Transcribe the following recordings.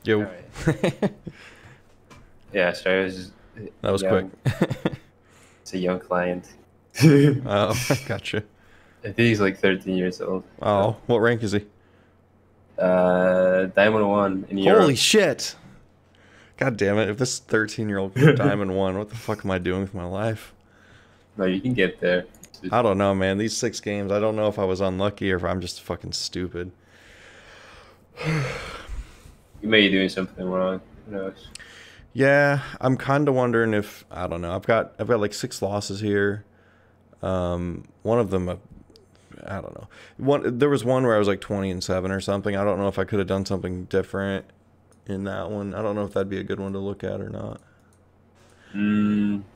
Yo. All right. Yeah, so it was That was quick. young. It's a young client. I Oh, gotcha. think he's like 13 years old. So, Oh, what rank is he? Diamond One in Holy Europe. shit! God damn it! If this 13-year-old gets Diamond 1, what the fuck am I doing with my life? No, you can get there. I don't know, man. These 6 games, I don't know if I was unlucky or if I'm just fucking stupid. You may be doing something wrong. Who knows? Yeah, I'm kind of wondering if I don't know. I've got like 6 losses here. One of them, I don't know. There was one where I was like 20-7 or something. I don't know if I could have done something different in that one. I don't know if that'd be a good one to look at or not.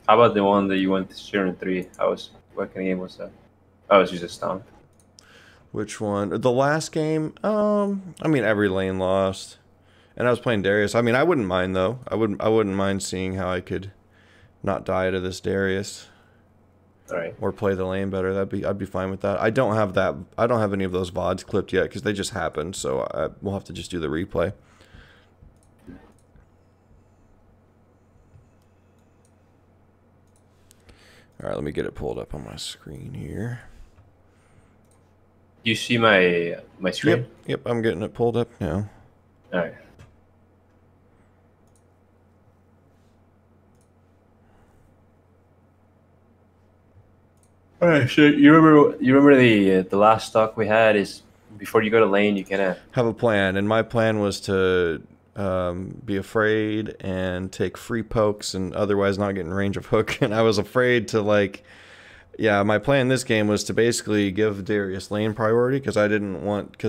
How about the one that you went 0-3? What kind of game was that? I was just a stomp. Which one? The last game? I mean every lane lost. And I was playing Darius. I mean, I wouldn't mind though. I wouldn't mind seeing how I could not die to this Darius All right. or play the lane better. I'd be fine with that. I don't have that. I don't have any of those VODs clipped yet because they just happened. So we'll have to just do the replay. All right, let me get it pulled up on my screen here. You see my screen? Yep, I'm getting it pulled up now. All right. All right. So you remember the last stock we had is before you go to lane, you kind of Have a plan, and my plan was to be afraid and take free pokes and otherwise not get in range of hook. And I was afraid to like, yeah, my plan this game was to basically give Darius lane priority because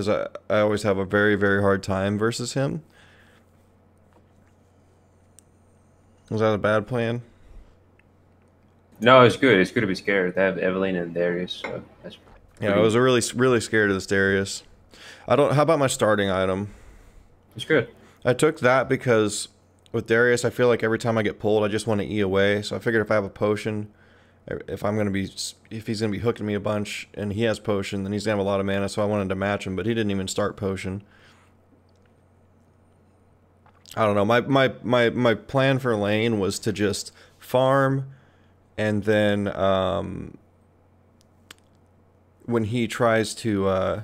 I always have a very, very hard time versus him. Was that a bad plan? No, it's good. It's good to be scared. They have Evelyn and Darius, so that's Yeah, I pretty. was really, really scared of this Darius. I don't. How about my starting item? It's good. I took that because with Darius, I feel like every time I get pulled, I just want to E away. So I figured if I have a potion, if he's gonna be hooking me a bunch and he has potion, then he's gonna have a lot of mana. So I wanted to match him, but he didn't even start potion. I don't know. My plan for lane was to just farm, and then when he tries to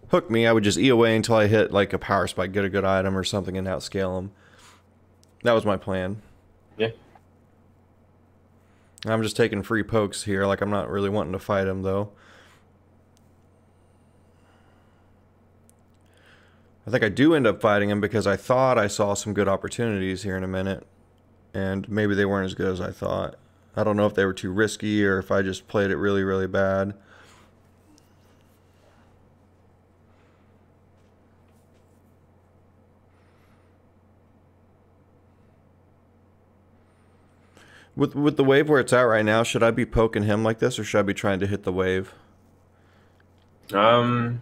hook me, I would just E away until I hit like a power spike, get a good item or something, and outscale him. That was my plan. Yeah. I'm just taking free pokes here, like I'm not really wanting to fight him though. I think I do end up fighting him because I thought I saw some good opportunities here in a minute, and maybe they weren't as good as I thought. I don't know if they were too risky or if I just played it really, really bad. With the wave where it's at right now, should I be poking him like this or should I be trying to hit the wave? Um,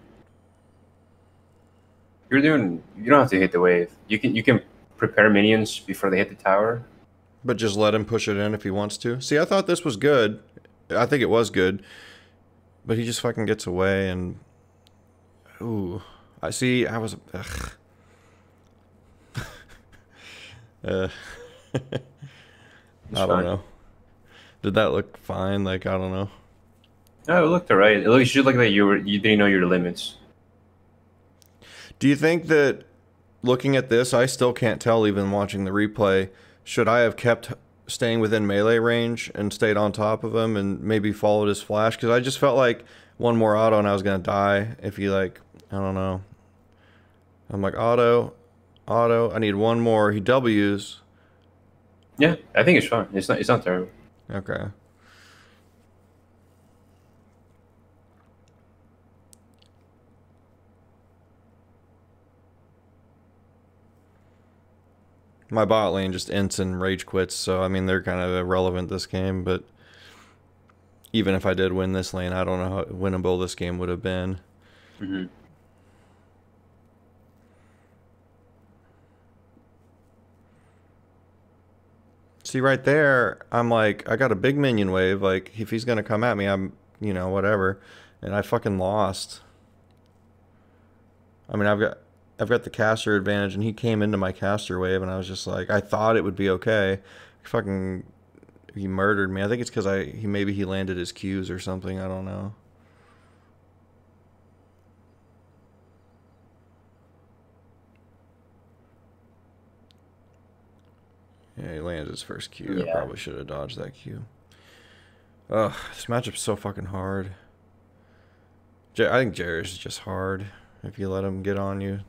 you don't have to hit the wave. You can prepare minions before they hit the tower. But just let him push it in if he wants to. See, I thought this was good. I think it was good. But he just fucking gets away and... Ooh. I see, I was... Ugh. uh, It's I don't fine. know. Did that look fine? Like, I don't know. No, it looked alright. It should look like you didn't know your limits. Do you think that looking at this, I still can't tell even watching the replay, should I have kept staying within melee range and stayed on top of him and maybe followed his flash? Because I just felt like one more auto and I was going to die if he like, I don't know. I'm like, auto, I need one more. He W's. Yeah, I think it's fine. It's not terrible. Okay. My bot lane just ints and rage quits, so I mean they're kind of irrelevant this game, but even if I did win this lane, I don't know how winnable this game would have been. Hmm. See right there, I'm like, I got a big minion wave, like if he's gonna come at me, I'm, you know, whatever. And I fucking lost. I mean, I've got the caster advantage, and he came into my caster wave, and I was just like, I thought it would be okay. Fucking, he murdered me. I think it's because maybe he landed his Qs or something. I don't know. Yeah, he landed his first Q. Yeah. I probably should have dodged that Q. Ugh, this matchup's so fucking hard. I think Jarrett's just hard if you let him get on you.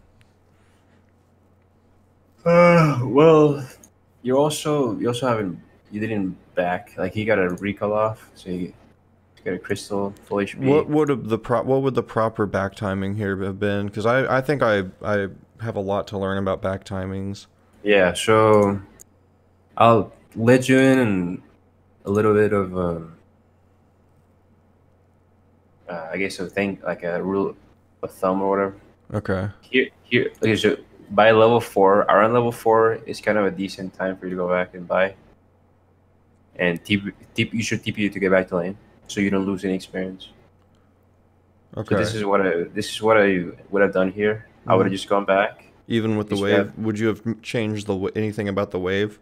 Well, you didn't back, like, he got a recall off, so you got a crystal full HP. What would the proper back timing here have been? Because I think I have a lot to learn about back timings. Yeah, so I'll let you in and a little bit of I guess a thing, like a rule of thumb or whatever. Okay. Here, okay, so by level 4, around level 4 is kind of a decent time for you to go back and buy. And you should TP to get back to lane, so you don't lose any experience. Okay. So this is what I would have done here. I would have just gone back. Even with the wave, would you have changed anything about the wave?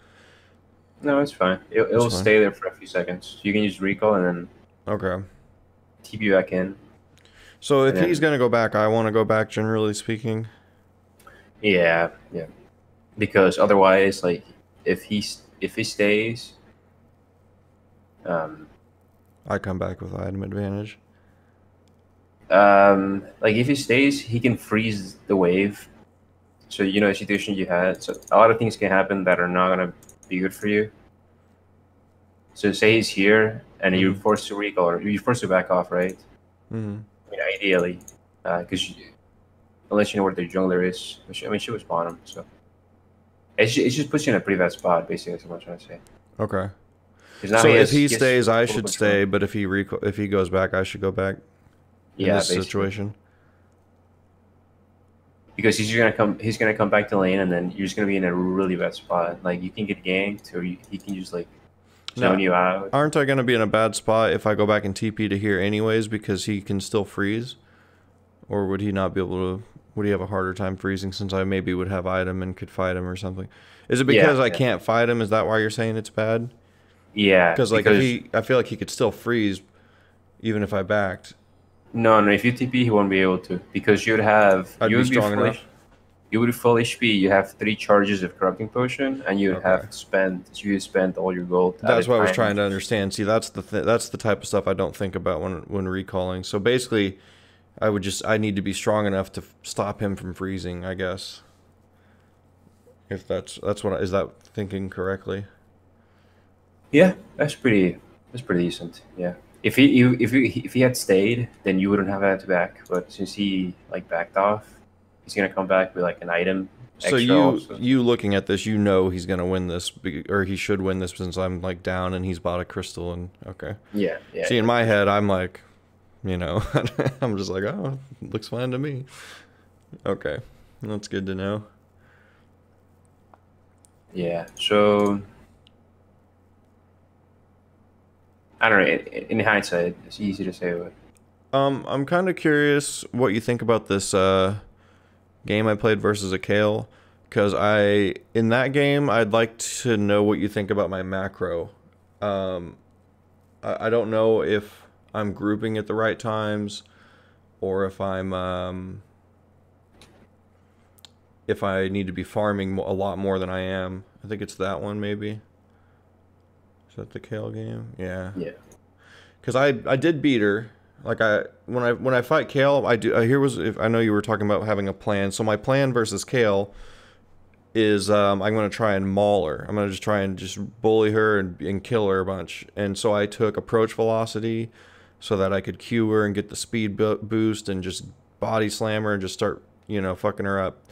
No, it's fine. It'll stay there for a few seconds. You can just recall and then okay. TP back in. So if he's gonna go back, I want to go back. Generally speaking. Yeah. Because otherwise, like, if he stays, I come back with item advantage. like, if he stays, he can freeze the wave. So you know the situation you had. So a lot of things can happen that are not gonna be good for you. So say he's here and you're forced to recall, or you're forced to back off, right? Mm-hmm. I mean, ideally, because unless you know where the jungler is, I mean, she was bottom, so it just puts you in a pretty bad spot. Basically, that's what I'm trying to say. Okay. Now so if he stays, I should stay, but if he goes back, I should go back. In this situation. Because he's gonna come back to lane, and then you're just gonna be in a really bad spot. Like, you can get ganked, or he can just like zone you out. Aren't I gonna be in a bad spot if I go back and TP to here anyways, because he can still freeze? Or would he not be able to? Would he have a harder time freezing since I maybe would have item and could fight him or something? Is it because I can't fight him? Is that why you're saying it's bad? Yeah. Because like I feel like he could still freeze, even if I backed. No. If you TP, he won't be able to, because you would have you would be strong enough. You would full HP. You have 3 charges of corrupting potion, and you have spent all your gold. That's what I was trying to understand. See, that's the type of stuff I don't think about when recalling. So basically, I need to be strong enough to stop him from freezing, I guess. If that's what is that thinking correctly? Yeah, that's pretty decent. Yeah. If he had stayed, then you wouldn't have had to back. But since he like backed off, he's gonna come back with like an item. So you looking at this, you know he's gonna win this, or he should win this, since I'm like down and he's bought a crystal and okay. Yeah. See, in my head, I'm like, you know, I'm just like, oh, looks fine to me. Okay, that's good to know. Yeah. So I don't know. In hindsight, it's easy to say, but I'm kind of curious what you think about this game I played versus a Kale, because in that game I'd like to know what you think about my macro. I don't know if I'm grouping at the right times, or if if I need to be farming a lot more than I am. I think it's that one, maybe. Is that the Kale game? Yeah. Yeah. Because I did beat her. Like when I fight Kale, I do. I know you were talking about having a plan. So my plan versus Kale is I'm going to try and maul her. I'm going to just try and just bully her and kill her a bunch. And so I took approach velocity so that I could Q her and get the speed boost and just body slam her and just start, you know, fucking her up.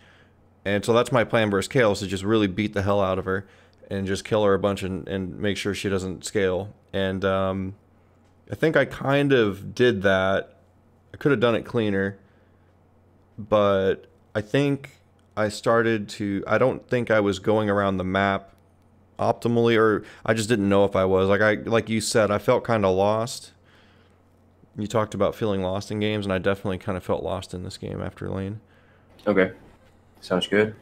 And so that's my plan versus Kale, is to just really beat the hell out of her and just kill her a bunch and make sure she doesn't scale. And I think I kind of did that. I could have done it cleaner, but I think I don't think I was going around the map optimally, or I just didn't know if I was. Like you said, I felt kind of lost. You talked about feeling lost in games, and I definitely kind of felt lost in this game after lane. okay. Sounds good.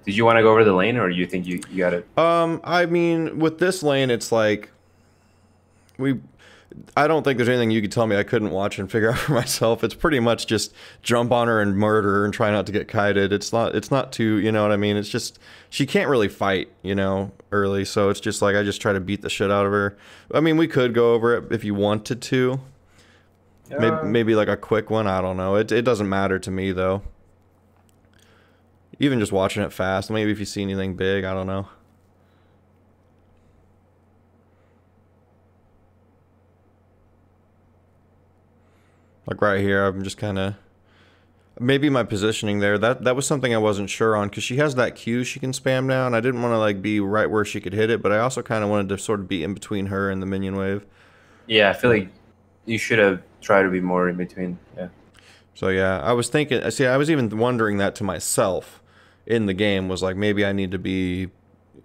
Did you want to go over the lane, or you think you got it? I mean, with this lane, it's like we. I don't think there's anything you could tell me I couldn't watch and figure out for myself. It's pretty much just jump on her and murder her and try not to get kited. It's not too, you know what I mean? It's just she can't really fight, you know, early. So it's just like I just try to beat the shit out of her. I mean, we could go over it if you wanted to. Maybe like a quick one. I don't know. It doesn't matter to me though. Even just watching it fast. Maybe if you see anything big, I don't know. Like right here, I'm just kind of... Maybe my positioning there, that was something I wasn't sure on, because she has that Q she can spam now, and I didn't want to like be right where she could hit it, but I also kind of wanted to sort of be in between her and the minion wave. Yeah, I feel like you should have tried to be more in between. Yeah. So yeah, I was thinking... See, I was even wondering that to myself in the game, was like, maybe I need to be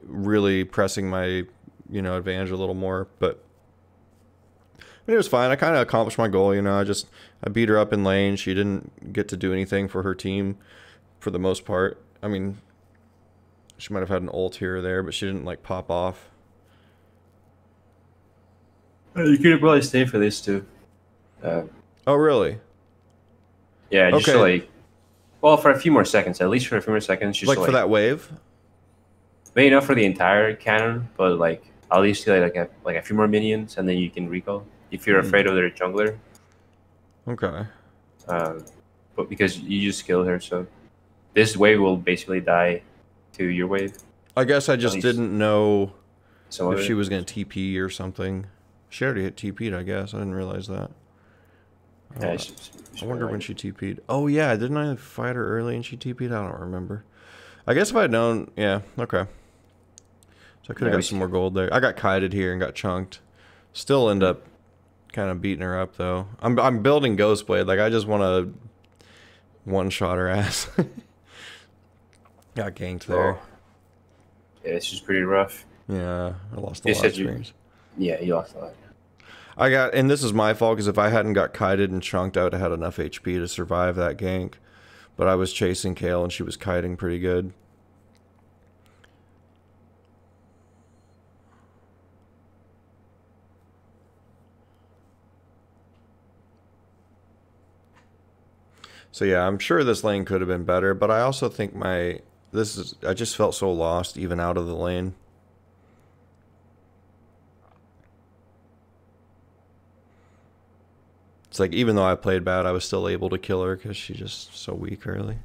really pressing my, you know, advantage a little more, but... it was fine. I kind of accomplished my goal, you know. I beat her up in lane. She didn't get to do anything for her team for the most part. I mean, she might have had an ult here or there, but she didn't like pop off. You could probably stay for this too. Oh, really? Yeah, just okay. like, well, for a few more seconds, at least for a few more seconds. Just like for that wave? Maybe not for the entire cannon, but like at least like a few more minions, and then you can recall if you're afraid of their jungler. Okay. But because you just killed her, so this wave will basically die to your wave. I guess I just didn't know if she was going to TP or something. She already hit TP'd, I guess. I didn't realize that. Yeah, I wonder when she TP'd. Oh, yeah. Didn't I fight her early and she TP'd? I don't remember. I guess if I'd known... Yeah, okay. So I could have got some more gold there. I got kited here and got chunked. Still end up kind of beating her up, though. I'm building Ghostblade. Like, I just want to one-shot her ass. Got ganked there. Yeah, it's just pretty rough. Yeah, I lost a lot of experience. Yeah, you lost a lot. And this is my fault, because if I hadn't got kited and chunked, I would have had enough HP to survive that gank. But I was chasing Kale, and she was kiting pretty good. So yeah, I'm sure this lane could have been better, but I also think I just felt so lost even out of the lane. It's like, even though I played bad, I was still able to kill her because she's just so weak early.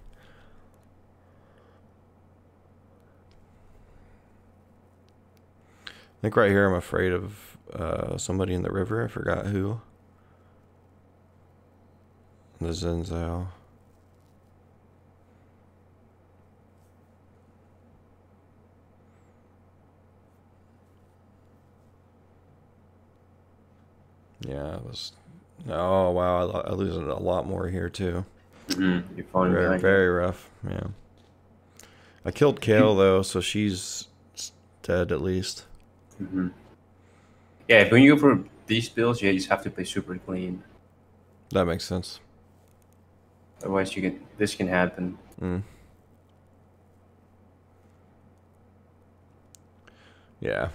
I think right here I'm afraid of somebody in the river. I forgot who. The Zinzao. Yeah, it was... Oh, wow, I lose a lot more here, too. Mm-hmm. You're falling behind. Very rough, yeah. I killed Kale, though, so she's dead, at least. Mm-hmm. Yeah, when you go for these builds, you just have to play super clean. That makes sense. Otherwise, this can happen. Mm. Yeah,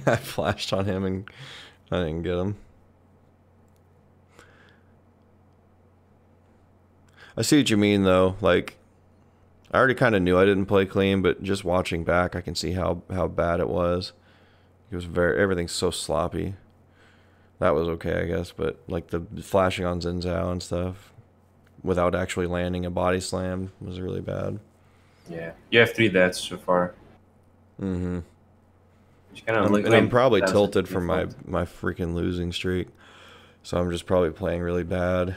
I flashed on him, and I didn't get him. I see what you mean, though. Like, I already kind of knew I didn't play clean, but just watching back, I can see how bad it was. It was everything's so sloppy. That was okay, I guess, but like the flashing on Zinzao and stuff without actually landing a body slam was really bad. Yeah, you have 3 deaths so far. Mm-hmm. I'm probably tilted from my freaking losing streak, so I'm just probably playing really bad.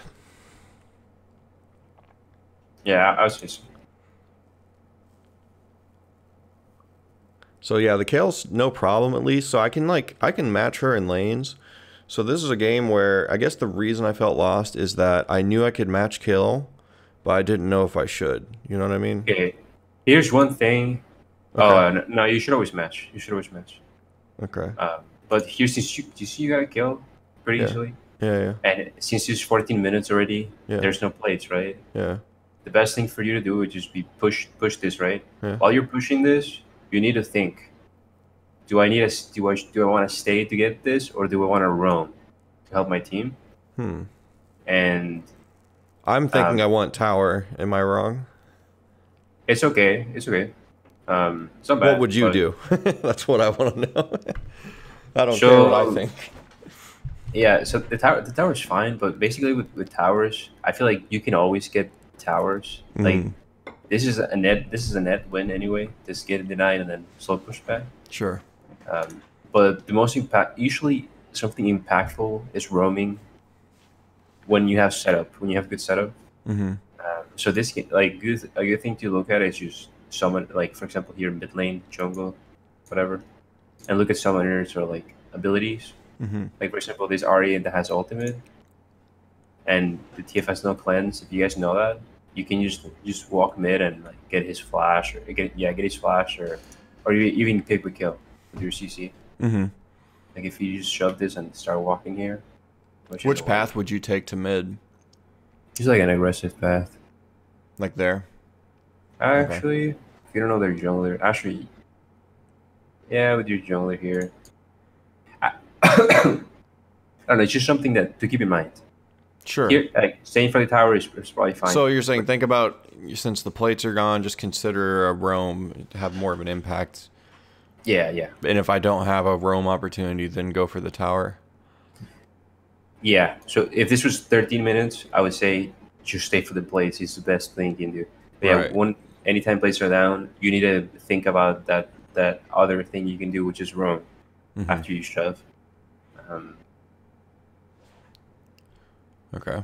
Yeah, I was just... So yeah, the Kale's no problem at least. So I can match her in lanes. So this is a game where I guess the reason I felt lost is that I knew I could match kill, but I didn't know if I should. You know what I mean? Okay. Here's one thing. Okay. Oh no, you should always match. You should always match. Okay. But here, since you see you got a kill pretty easily. Yeah. And since it's 14 minutes already, yeah. There's no plates, right? Yeah. the best thing for you to do would just be push this, right? Yeah. While you're pushing this, you need to think: Do I need a do I want to stay to get this, or do I want to roam to help my team? Hmm. And I'm thinking I want tower. Am I wrong? it's okay. It's okay. It's not What bad. would you but- do? That's what I want to know. I don't care what I So think. yeah, so the tower's fine, but basically with towers, I feel like you can always get towers. Like Mm, this is a net win anyway. Just get it denied and then slow push back. sure. But the most usually something impactful is roaming when you have setup, when you have good setup. Mm-hmm. So this like a good thing to look at is just someone like for example here mid lane jungle, whatever, and look at summoners or like abilities. Mm-hmm. Like for example, this Arya that has ultimate, and the TF has no cleanse. If you guys know that, you can just walk mid and like get his flash or get his flash or you even pick a kill with your CC. Mm-hmm. Like if you just shove this and start walking here. Which path would you take to mid? Just like an aggressive path. Like there? Actually, if you don't know their jungler, actually, yeah, with your jungler here, I, I don't know. It's just something that to keep in mind. Sure. Here, like staying for the tower is probably fine. So you're saying think about, since the plates are gone, just consider a roam to have more of an impact. Yeah, yeah, And if I don't have a roam opportunity, then go for the tower. yeah. So if this was 13 minutes, I would say just stay for the plates. It's the best thing you can do. But yeah, Right. anytime plates are down, you need to think about that other thing you can do, which is roam Mm-hmm. after you shove. Okay.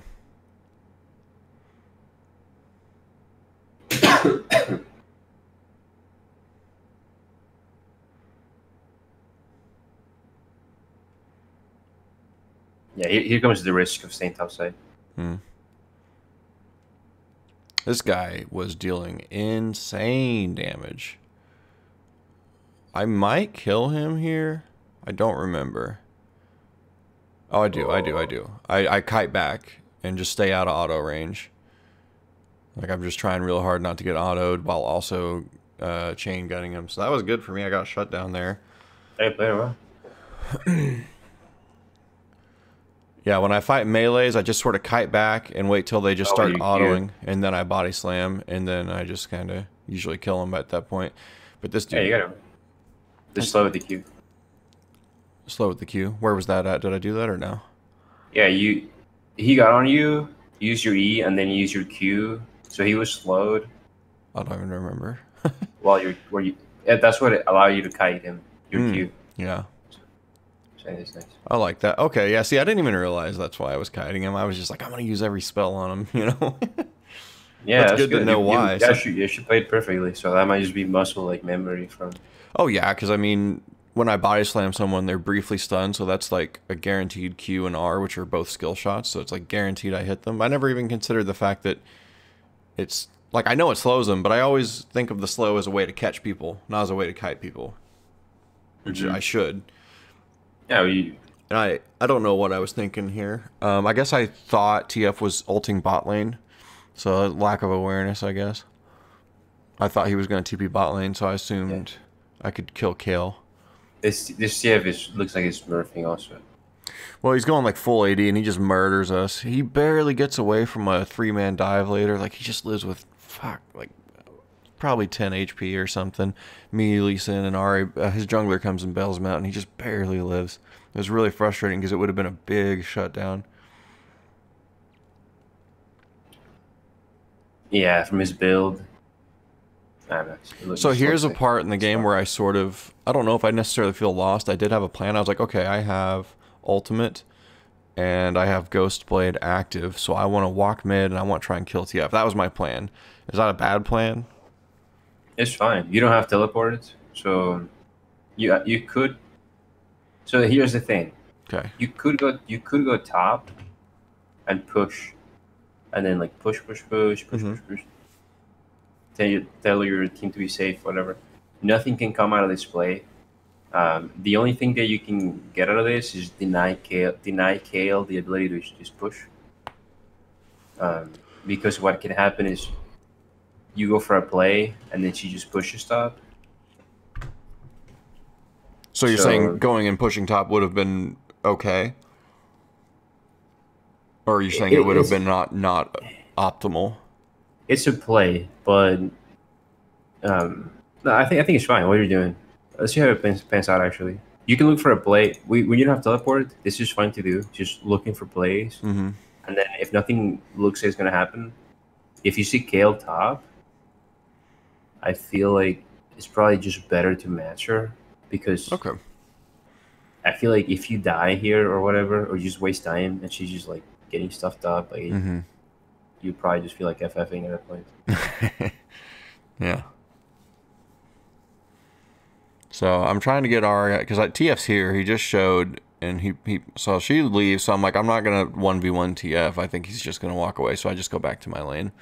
Yeah, here comes the risk of staying topside. Hmm. This guy was dealing insane damage. I might kill him here. I don't remember. Oh, I do. I kite back and just stay out of auto range. Like, I'm just trying real hard not to get autoed while also chain gunning him. So that was good for me. I got shut down there. Hey, play it well. Yeah, when I fight melees, I just sort of kite back and wait till they just start you autoing, and then I body slam, and then I just kind of usually kill them at that point. But this dude, Yeah, you gotta just slow with the Q. slow with the Q. Where was that at? Did I do that or no? Yeah, he got on you, use your E, and then use your Q. So he was slowed I don't even remember. yeah, that's what it allowed you to kite him. Your Q. Yeah, So that's nice. I like that. Okay, yeah, see, I didn't even realize that's why I was kiting him. I was just like, I'm going to use every spell on him, you know? Yeah, That's good to know why. You should play it perfectly. So that might just be muscle like memory from. Oh, yeah, because, I mean, when I body slam someone, they're briefly stunned, so that's like a guaranteed Q and R, which are both skill shots, so it's like guaranteed I hit them. I never even considered the fact that it's, like, I know it slows them, but I always think of the slow as a way to catch people, not as a way to kite people, which I should. Yeah, And I don't know what I was thinking here. I guess I thought TF was ulting bot lane, so lack of awareness, I guess. I thought he was going to TP bot lane, so I assumed I could kill Kale. this CF looks like it's smurfing also. Well, he's going like full AD, and he just murders us. He barely gets away from a 3-man dive later. Like, he just lives with, like, probably 10 HP or something. Me, Lee Sin, and Ari, his jungler comes and bails him out, and he just barely lives. It was really frustrating because it would have been a big shutdown. Yeah, from his build. I don't know. So here's a part in the game where I sort of, I don't know if I necessarily feel lost. I did have a plan. I was like, okay, I have ultimate and I have Ghost Blade active, so I want to walk mid and I want to try and kill TF. That was my plan. Is that a bad plan? It's fine. You don't have teleported, so you could. So here's the thing. Okay. You could go top and push, and then like push. Tell your team to be safe, whatever. Nothing can come out of this play. The only thing that you can get out of this is deny Kale the ability to just push. Because what can happen is you go for a play and then she just pushes top. So you're saying going and pushing top would have been okay? Or are you saying it would have been not optimal? It's a play, but no, I think it's fine. What you're doing. Let's see how it pans out. Actually, you can look for a play. When you don't have teleport, this is fine to do. Just looking for plays, Mm-hmm. and then if nothing looks like it's gonna happen, if you see Kale top, I feel like it's probably just better to match her because Okay. I feel like if you die here or whatever, or you just waste time and she's just like getting stuffed up, like you probably just feel like FFing at that point. Yeah. So I'm trying to get our, because TF's here. He just showed, and so she leaves. So I'm like, I'm not gonna 1v1 TF. I think he's just gonna walk away. So I just go back to my lane,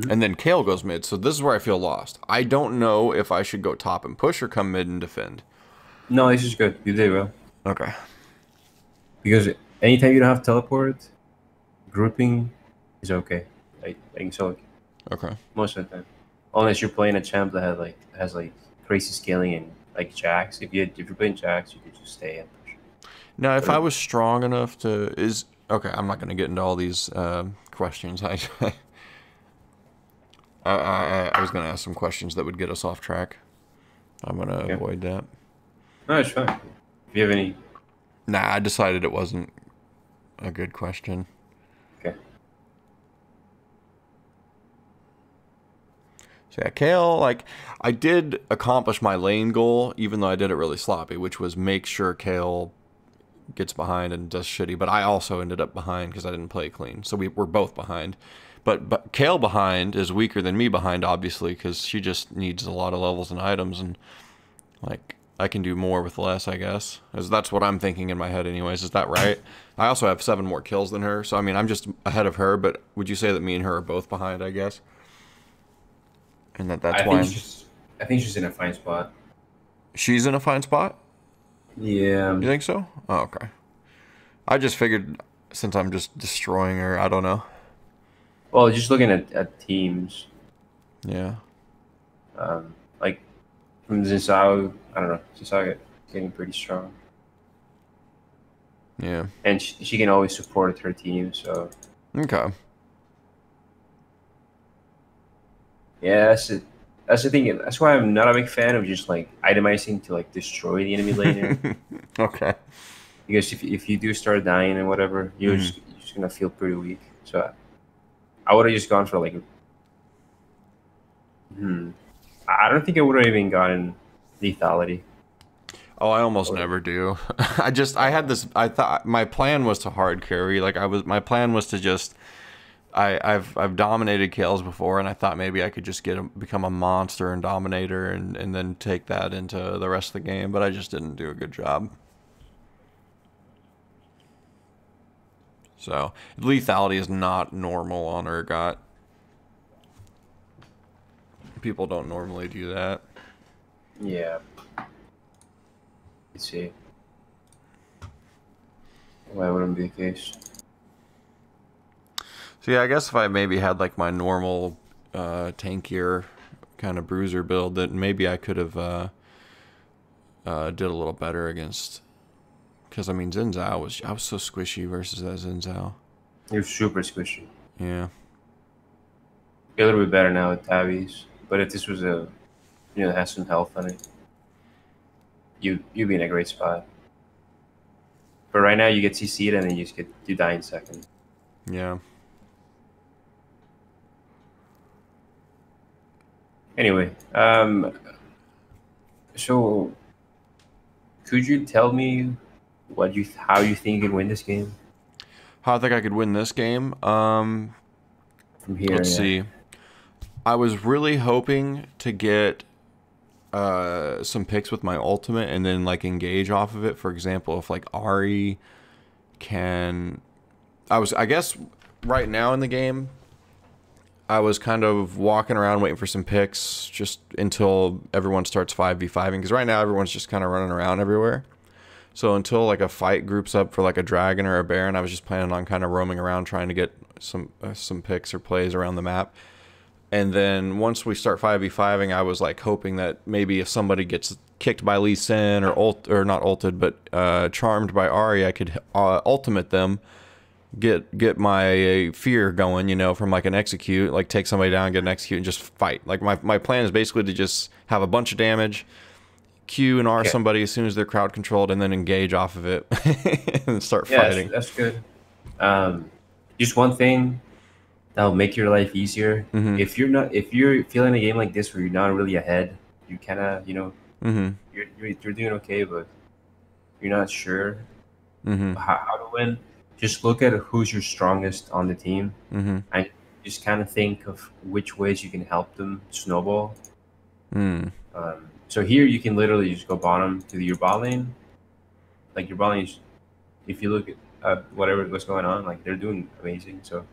and then Kale goes mid. So this is where I feel lost. I don't know if I should go top and push or come mid and defend. No, this is good. You did well. Okay. Because anytime you don't have teleport, grouping is okay. Like so, Okay. most of the time, unless you're playing a champ that has crazy scaling and like jacks. If you're playing jacks, you could just stay and push. Now, if I was strong enough to okay, I'm not gonna get into all these questions. I was gonna ask some questions that would get us off track. I'm gonna avoid that. No, it's fine. If you have any. Nah, I decided it wasn't a good question. Okay. So yeah, Kale, like, I did accomplish my lane goal, even though I did it really sloppy, which was make sure Kale gets behind and does shitty. But I also ended up behind because I didn't play clean. So we're both behind. But Kale behind is weaker than me behind, obviously, because she just needs a lot of levels and items, and like I can do more with less, I guess. As that's what I'm thinking in my head, anyways. Is that right? I also have 7 more kills than her, so I mean I'm just ahead of her. But would you say that me and her are both behind? I guess. And that's why I think she's in a fine spot. She's in a fine spot? Yeah. You think so? Oh, okay. I just figured since I'm just destroying her, I don't know. Well, just looking at teams. Yeah. Like from Zinsao, I don't know. Zinsao getting pretty strong. Yeah. And she can always support her team, so. Okay. Yeah, that's the thing. That's why I'm not a big fan of just like itemizing to like destroy the enemy laner. Okay. Because if you do start dying and whatever, you're just gonna feel pretty weak. So I would have just gone for like. I don't think I would have even gotten lethality. Oh, I almost never do. I had this. I thought my plan was to hard carry. Like my plan was to just. I've dominated kills before, and I thought maybe I could just become a monster and dominator, and then take that into the rest of the game. But I just didn't do a good job. So lethality is not normal on Urgot. People don't normally do that. Yeah. Let's see. Why wouldn't be the case? So yeah, I guess if I maybe had like my normal tankier kind of bruiser build, that maybe I could have did a little better against. Because I mean, Zinzao I was so squishy versus that Zinzao. You're super squishy. Yeah. You're a little bit better now with Tabbies, but if this was that has some health on it, you'd be in a great spot. But right now you get CC'd and then you die in second. Yeah. Anyway, so could you tell me how you think you can win this game? How I think I could win this game? From here, let's see. I was really hoping to get some picks with my ultimate and then like engage off of it. For example, if like Ari can, I guess right now in the game, I was kind of walking around waiting for some picks just until everyone starts 5v5ing, because right now everyone's just kind of running around everywhere. So until like a fight groups up for like a dragon or a baron, I was just planning on kind of roaming around trying to get some picks or plays around the map. And then once we start 5v5ing, I was like hoping that maybe if somebody gets kicked by Lee Sin or not ulted, but charmed by Ahri, I could ultimate them, get my fear going, you know, from like an execute, like take somebody down, get an execute, and just fight. Like my plan is basically to just have a bunch of damage, Q and R somebody as soon as they're crowd controlled, and then engage off of it and start fighting. That's good. Just one thing that'll make your life easier. If you're feeling a game like this where you're not really ahead, you kind of, you know, you're doing okay, but you're not sure how to win. Just look at who's your strongest on the team, and just kind of think of which ways you can help them snowball. So here you can literally just go bottom to your bot lane. Like your bot lane, if you look at what's going on, like they're doing amazing. So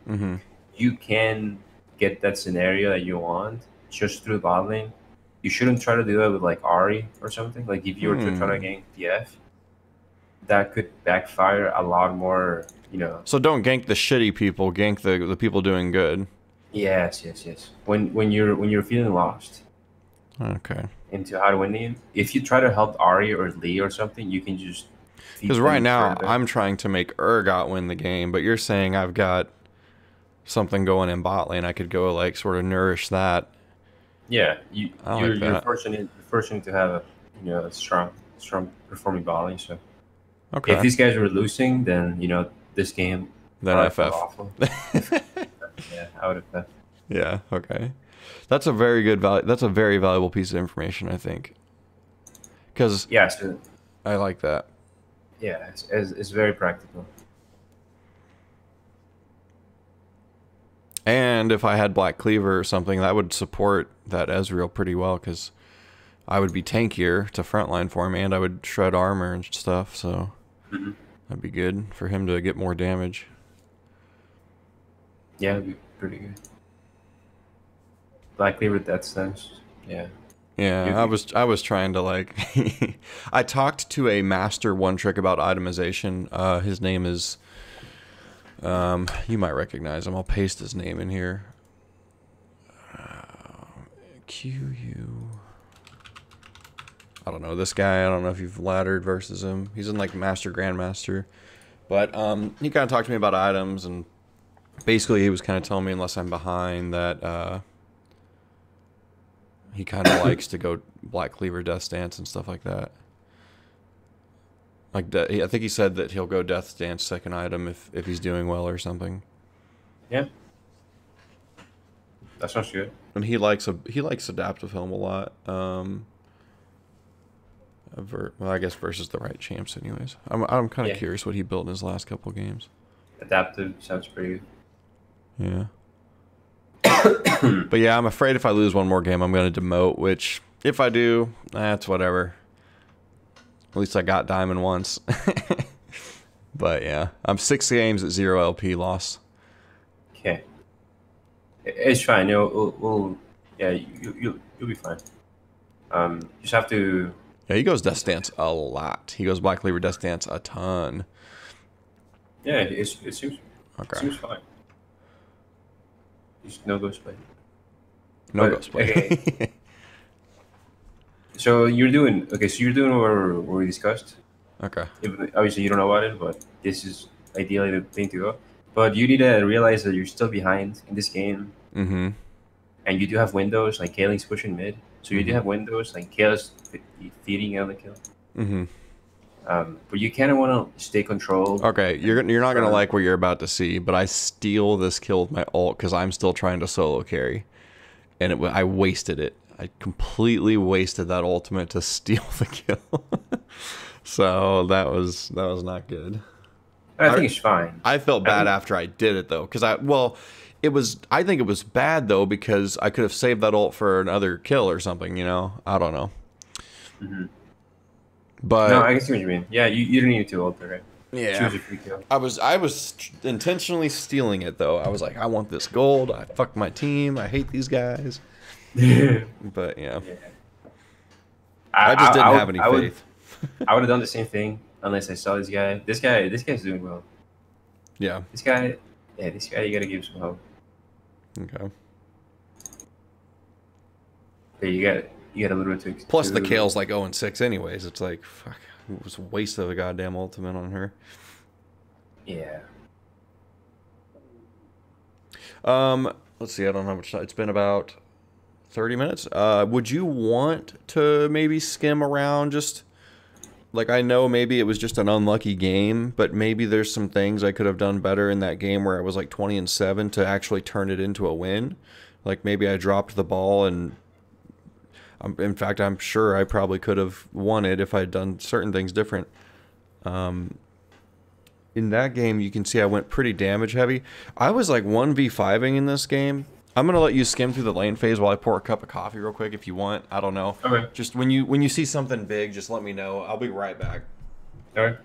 you can get that scenario that you want just through the bot lane. You shouldn't try to do that with like Ahri or something. Like if you were to try to gank PF, that could backfire a lot more, you know. So don't gank the shitty people, gank the people doing good. Yes. When you're feeling lost. Okay. Into how to win the game. If you try to help Ahri or Lee or something, you can just. Because right now I'm trying to make Urgot win the game, but you're saying I've got something going in bot lane. I could go like sort of nourish that. Yeah, you're fortunate to have a strong performing bot lane. So if these guys were losing, then this game. Then FF. Awful. Yeah, I would have. Yeah. Okay. That's a very good That's a very valuable piece of information, I think. Because I like that. Yeah, it's very practical. And if I had Black Cleaver or something, that would support that Ezreal pretty well, because I would be tankier to frontline for him, and I would shred armor and stuff, so that'd be good for him to get more damage. Yeah, it'd be pretty good. Black Cleaver, that sense. Yeah. Yeah, I was trying to like I talked to a master one trick about itemization. His name is you might recognize him. I'll paste his name in here. QU. I don't know this guy. I don't know if you've laddered versus him. He's in like Master Grandmaster. But he kind of talked to me about items, and basically he was kind of telling me unless I'm behind that he kind of likes to go Black Cleaver Death Stance and stuff like that. Like I think he said that he'll go Death Stance second item if he's doing well or something. Yeah. That sounds good. And he likes Adaptive Helm a lot. Well, I guess versus the right champs anyways. I'm kind of curious what he built in his last couple games. Adaptive sounds pretty good. Yeah. But yeah, I'm afraid if I lose one more game, I'm going to demote, which if I do, that's whatever. At least I got Diamond once. But yeah, I'm 6 games at 0 LP loss. Okay. It's fine. You'll be fine. You just have to. Yeah, he goes Death Stance a lot. He goes Black Cleaver Death Stance a ton. Yeah, it seems fine. Just no ghostplay. No ghostplay. Okay. So you're doing what we discussed. Okay. Obviously, you don't know about it, but this is ideally the thing to go. But you need to realize that you're still behind in this game. Mm-hmm. And you do have windows, like Kaling's pushing mid. So you do have windows, like Kale's feeding out the kill. Mm-hmm. But you kind of want to stay controlled. Okay, you're not going to like what you're about to see, but I steal this kill with my ult because I'm still trying to solo carry. And I wasted it. I completely wasted that ultimate to steal the kill. So that was not good. I think it's fine. I felt bad after I did it though, because I think it was bad though because I could have saved that ult for another kill or something. I don't know. Mm-hmm. But no, I can see what you mean. Yeah, you didn't need to ult, right? Yeah. Choose a free kill. I was intentionally stealing it though. I was like, I want this gold. I fucked my team. I hate these guys. But yeah. I just didn't have any faith. I would have done the same thing unless I saw this guy. This guy's doing well. Yeah. This guy, you gotta give him some hope. Okay. Yeah, you get a little bit Plus the Kale's like 0-6 anyways. It's like, fuck, it was a waste of a goddamn ultimate on her. Yeah. Let's see, I don't know how much time. It's been about 30 minutes. Would you want to maybe skim around just like I know maybe it was just an unlucky game, but maybe there's some things I could have done better in that game where I was like 20-7 to actually turn it into a win. Like maybe I dropped the ball and in fact I'm sure I probably could have won it if I'd done certain things different. In that game you can see I went pretty damage heavy. I was like 1v5ing in this game. I'm gonna let you skim through the lane phase while I pour a cup of coffee real quick if you want. I don't know. Okay. Just when you see something big, just let me know. I'll be right back. All right.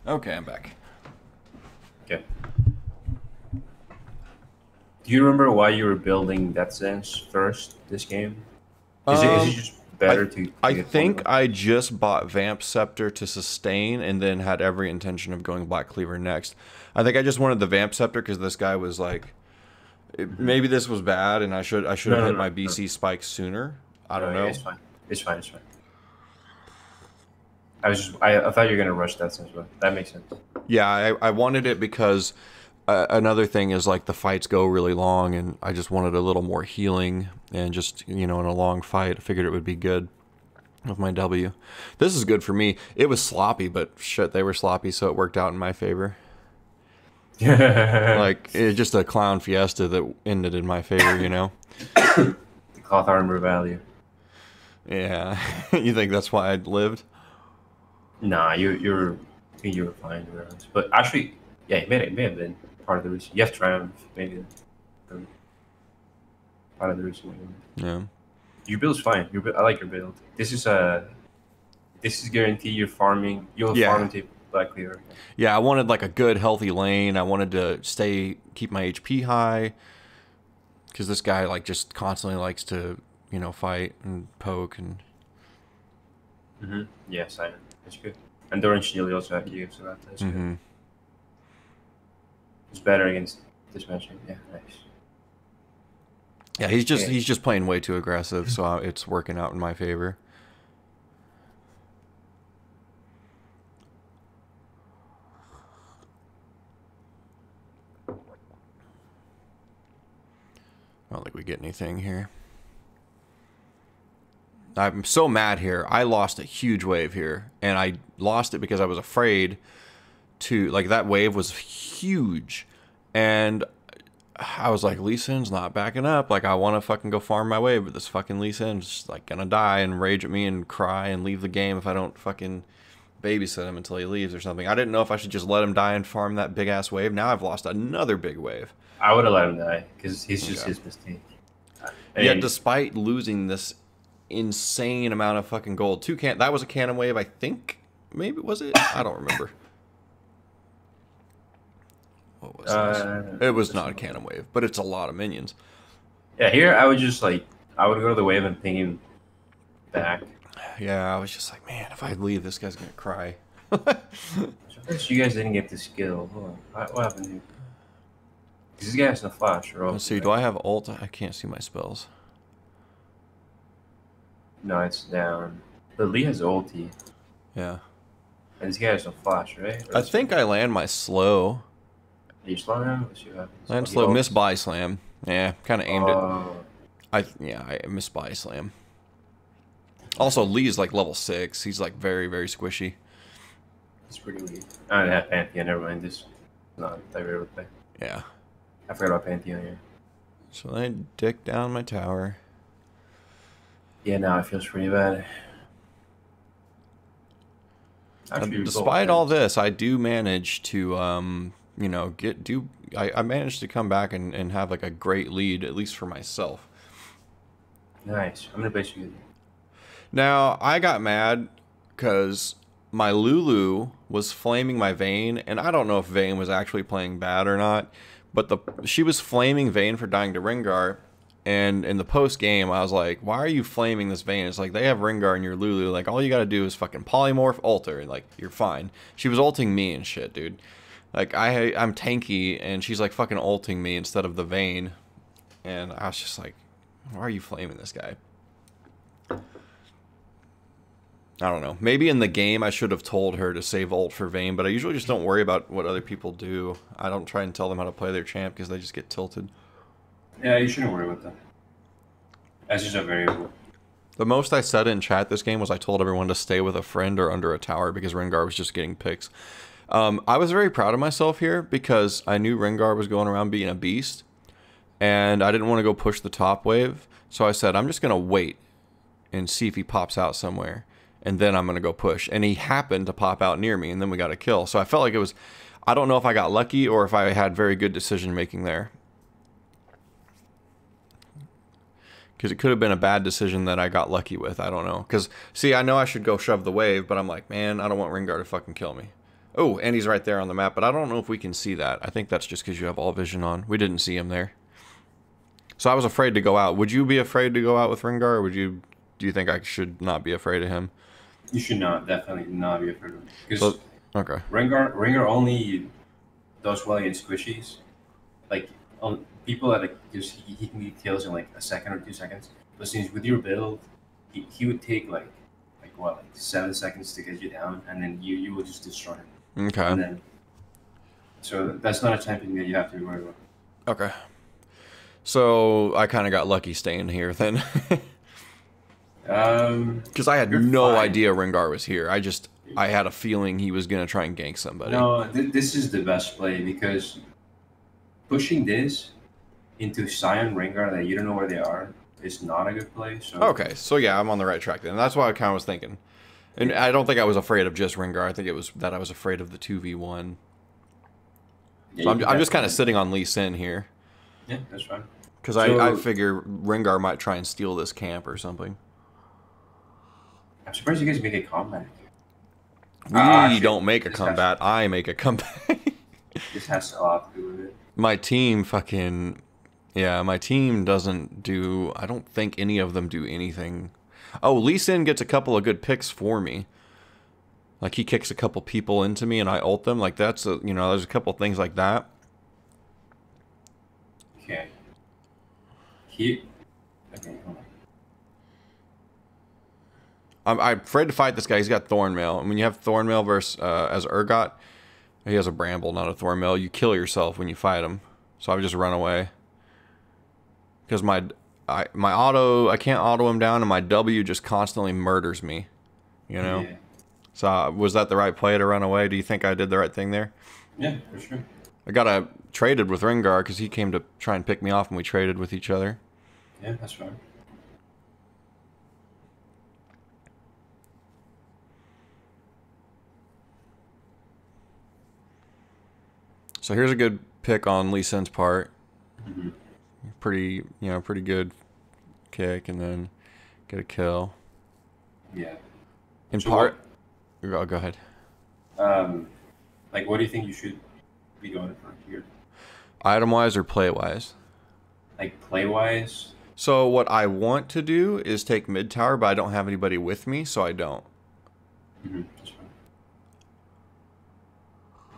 Okay, I'm back. Okay. Do you remember why you were building Death Sense first this game? Is it just better to I get think I just bought Vamp Scepter to sustain and then had every intention of going Black Cleaver next. I think I just wanted the Vamp Scepter because this guy was like, maybe this was bad and I should have hit my BC spike sooner. I don't know. Yeah, it's fine. It's fine. It's fine. I thought you were gonna rush Death Sense, but that makes sense. Yeah, I wanted it because another thing is like the fights go really long and I just wanted a little more healing and just, you know, in a long fight, I figured it would be good with my W. This is good for me. It was sloppy, but shit, they were sloppy, so it worked out in my favor. Like, it's just a clown fiesta that ended in my favor, you know? The cloth armor value. Yeah. You think that's why I lived? Nah, you were fine to be honest. But actually, yeah, it may have been part of the reason. Yes, Triumph, maybe part of the reason. Yeah. Your build's fine. I like your build. This is guaranteed you're farming. You'll farm into Black Cleaver. Yeah, I wanted like a good, healthy lane. I wanted to keep my HP high. Because this guy like just constantly likes to, you know, fight and poke and... Yeah, Simon. That's good. And Doran Shield you also have to use, so that's good. It's better against this matchup. Yeah, nice. Yeah, he's just playing way too aggressive, so it's working out in my favor. I don't think we get anything here. I'm so mad here. I lost a huge wave here, and I lost it because I was afraid to, like, that wave was huge, and I was like, Lee Sin's not backing up. Like, I want to fucking go farm my wave, but this fucking Lee Sin's just like gonna die and rage at me and cry and leave the game if I don't fucking babysit him until he leaves or something. I didn't know if I should just let him die and farm that big ass wave. Now I've lost another big wave. I would have let him die because he's just his mistake. Yeah, despite losing this insane amount of fucking gold, that was a cannon wave, I think. Maybe was it? I don't remember. What was this? It was not a cannon wave, but it's a lot of minions. Yeah, here I would just like I would go to the wave and ping him back. Yeah, I was just like, man, if I leave, this guy's gonna cry. Surprised you guys didn't get the skill. Hold on. What happened here? This guy has no flash. Let's see. Do I have ult? I can't see my spells. No, it's down. But Lee has ulti. Yeah. And this guy has no flash, right? I think I land my slow. You slow him? Let's see what happens. Land slow, miss buy slam. Yeah, kind of aimed it. I miss buy slam. Also, Lee's like level 6. He's like very, very squishy. It's pretty weak. I don't have Pantheon. Never mind. This is not my favorite play. Yeah. I forgot about Pantheon here. So I dick down my tower. Yeah, now it feels pretty bad. Actually, despite all this, I do manage to, you know, I managed to come back and have like a great lead, at least for myself. Nice. I'm gonna base you. Now, I got mad because my Lulu was flaming my Vayne, and I don't know if Vayne was actually playing bad or not, but she was flaming Vayne for dying to Rengar, and in the post-game, I was like, why are you flaming this Vayne? It's like, they have Rengar and your Lulu, like, all you gotta do is fucking polymorph, alter, and like, you're fine. She was ulting me and shit, dude. Like, I'm tanky, and she's like fucking ulting me instead of the Vayne, and I was just like, why are you flaming this guy? I don't know. Maybe in the game I should have told her to save ult for Vayne, but I usually just don't worry about what other people do. I don't try and tell them how to play their champ because they just get tilted. Yeah, you shouldn't worry about that. That's just a variable. The most I said in chat this game was I told everyone to stay with a friend or under a tower because Rengar was just getting picks. I was very proud of myself here because I knew Rengar was going around being a beast, and I didn't want to go push the top wave, so I said I'm just going to wait and see if he pops out somewhere. And then I'm going to go push. And he happened to pop out near me, and then we got a kill. So I felt like it was... I don't know if I got lucky or if I had very good decision-making there. Because it could have been a bad decision that I got lucky with. I don't know. Because, see, I know I should go shove the wave, but I'm like, man, I don't want Rengar to fucking kill me. Oh, and he's right there on the map, but I don't know if we can see that. I think that's just because you have all vision on. We didn't see him there. So I was afraid to go out. Would you be afraid to go out with Rengar, or do you think I should not be afraid of him? You should definitely not be afraid of him. Because okay. Rengar only does well against squishies. Like, people that he can get kills in like a second or 2 seconds. But since with your build, he would take like 7 seconds to get you down, and then you will just destroy him. Okay. And then, so that's not a champion that you have to be worried about. Okay. So I kind of got lucky staying here then. Because I had no idea Rengar was here. I had a feeling he was going to try and gank somebody. No, this is the best play because pushing this into Sion Rengar that you don't know where they are is not a good play. So okay, so yeah, I'm on the right track then. That's what I kind of was thinking. And I don't think I was afraid of just Rengar. I think it was that I was afraid of the 2v1. Yeah, so I'm just kind of sitting on Lee Sin here. Yeah, that's fine. Because I figure Rengar might try and steal this camp or something. I'm surprised you guys make a comeback. We don't make a comeback. I make a comeback. This has a lot to do with it. My team fucking... Yeah, my team doesn't do... I don't think any of them do anything. Oh, Lee Sin gets a couple of good picks for me. Like, he kicks a couple people into me and I ult them. Like, that's a... You know, there's a couple things like that. Okay. Okay, hold on. I'm afraid to fight this guy. He's got Thornmail. And when you have Thornmail versus as Urgot, he has a Bramble, not a Thornmail. You kill yourself when you fight him. So I would just run away. Because my auto, I can't auto him down, and my W just constantly murders me. You know? Yeah. So was that the right play to run away? Do you think I did the right thing there? Yeah, for sure. I got a traded with Rengar because he came to try and pick me off, and we traded with each other. Yeah, that's right. So here's a good pick on Lee Sin's part. Mm-hmm. Pretty, pretty good kick, and then get a kill. Yeah. In So part, go ahead. Like, what do you think you should be going for here? Item wise or play wise? Like play wise. So what I want to do is take mid tower, but I don't have anybody with me, so I don't. Mm-hmm. That's fine.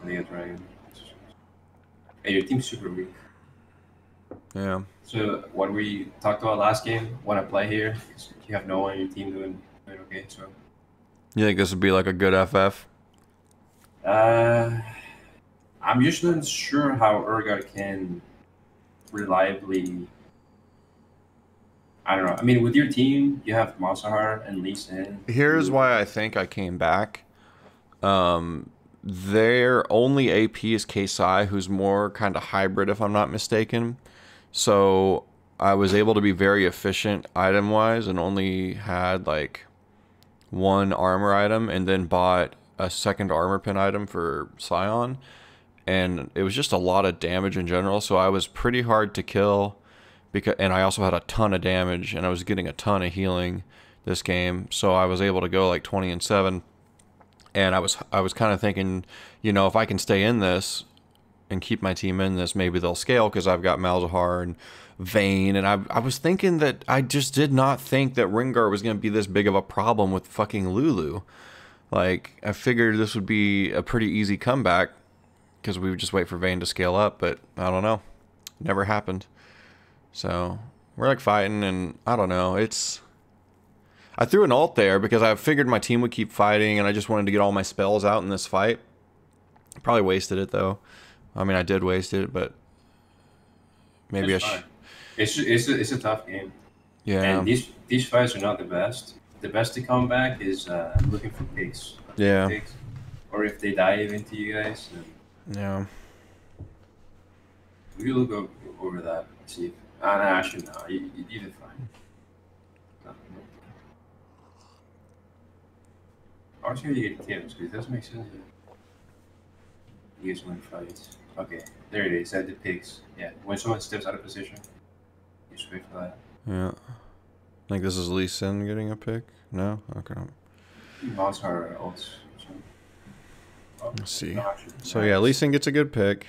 I think that's right. Hey, your team's super weak. Yeah. So what we talked about last game, want to play here? You have no one on your team doing okay. So. You think this would be like a good FF? I'm just not sure how Urgot can reliably. I don't know. I mean, with your team, you have Masahar and Lee Sin. Here's why I think I came back. Their only AP is Kesai, who's more kind of hybrid, if I'm not mistaken. So I was able to be very efficient item-wise and only had like one armor item, and then bought a second armor pin item for Scion. And it was just a lot of damage in general, so I was pretty hard to kill. And I also had a ton of damage, and I was getting a ton of healing this game, so I was able to go like 20-7. And I was kind of thinking, if I can stay in this and keep my team in this, maybe they'll scale because I've got Malzahar and Vayne. And I was thinking that I just did not think that Rengar was going to be this big of a problem with fucking Lulu. Like, I figured this would be a pretty easy comeback because we would just wait for Vayne to scale up, but I don't know. Never happened. So we're like fighting, and I don't know. I threw an ult there because I figured my team would keep fighting, and I just wanted to get all my spells out in this fight. Probably wasted it though. I mean, I did waste it, but maybe It's a tough game. Yeah. And these fights are not the best. The best to come back is looking for picks. Yeah. Picks. Or if they dive into you guys. Yeah. We can look over that. See. No, actually, no. You did fine. No. I was going to get kills because it doesn't make sense. You guys win fights. Okay, there it is. At the picks. Yeah, when someone steps out of position, you just wait for that. Yeah. I think this is Lee Sin getting a pick. No? Okay. Mouse are also. Let's see. So yeah, Lee Sin gets a good pick.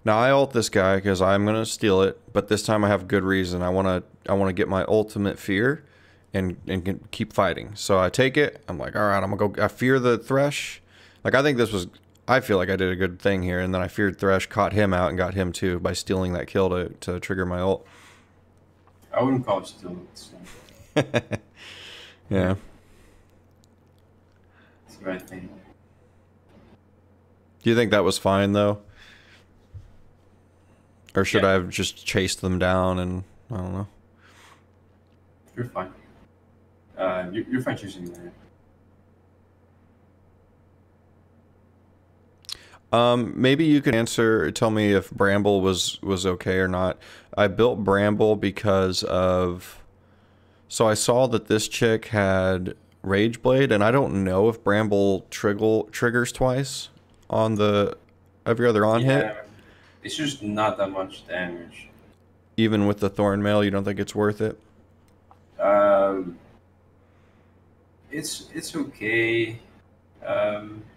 Now I ult this guy because I'm gonna steal it, but this time I have good reason. I wanna get my ultimate fear, and keep fighting. So I take it. I'm like, all right, I'm gonna go. I fear the Thresh. Like I think this was. I feel like I did a good thing here, and then I feared Thresh, caught him out, and got him too by stealing that kill to trigger my ult. I wouldn't call it stealing. Yeah. It's the right thing. Do you think that was fine though? Or should I have just chased them down and I don't know? You're fine. You're fine choosing that. Maybe you could tell me if Bramble was okay or not. I built Bramble because of... So I saw that this chick had Rage Blade, and I don't know if Bramble triggers twice on the every other on hit. It's just not that much damage. Even with the Thorn Mail, you don't think it's worth it? It's okay.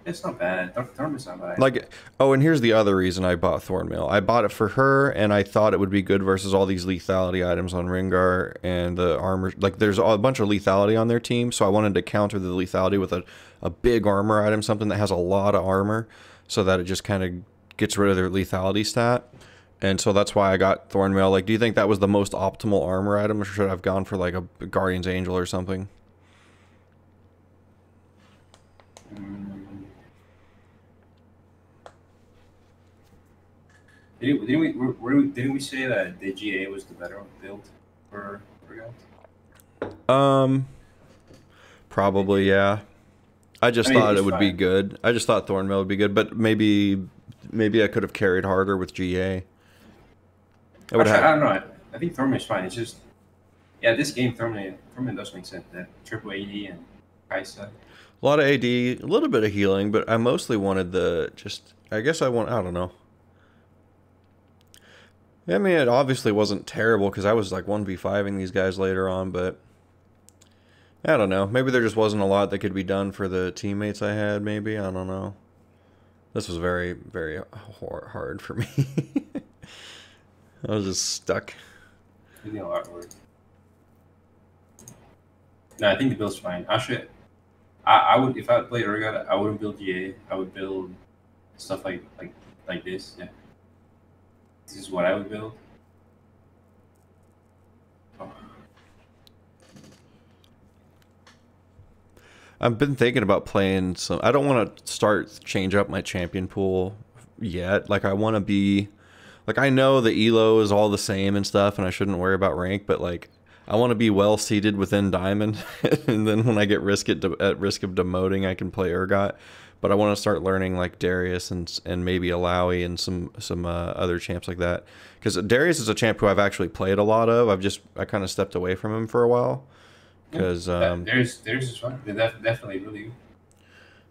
It's not bad. Thorn is not bad. Like, oh, and here's the other reason I bought Thornmail. I bought it for her, and I thought it would be good versus all these lethality items on Rengar and the armor. Like, there's a bunch of lethality on their team, so I wanted to counter the lethality with a big armor item, something that has a lot of armor, so that it just kind of gets rid of their lethality stat. And so that's why I got Thornmail. Like, do you think that was the most optimal armor item, or should I have gone for, like, a Guardian's Angel or something? Didn't we say that the GA was the better build for Urgot? Probably, yeah. I just thought it would be good. I just thought Thornmail would be good, but maybe maybe I could have carried harder with GA. I would Actually, have I don't know. I think Thurman is fine. It's just, yeah, this game Thurman does make sense. That triple AD and Kaisa. a lot of AD, a little bit of healing, but I mostly wanted the just. I guess I don't know. I mean, it obviously wasn't terrible because I was like 1v5ing these guys later on, but I don't know. Maybe there just wasn't a lot that could be done for the teammates I had, maybe. I don't know. This was very, very hard for me. I was just stuck. You need a lot of work. No, I think the build's fine. Actually, I would, if I played Urgot, I wouldn't build GA. I would build stuff like this. Yeah. This is what I would build. Oh. I've been thinking about playing some. I don't want to change up my champion pool yet. Like I want to be, like I know the elo is all the same and stuff, and I shouldn't worry about rank. But like I want to be well seated within diamond, and then when I get at risk of demoting, I can play Urgot. But I want to start learning like Darius and maybe Alawi and some other champs like that. Because Darius is a champ who I've actually played a lot of. I kind of stepped away from him for a while. Because Darius is fun. They're definitely really good.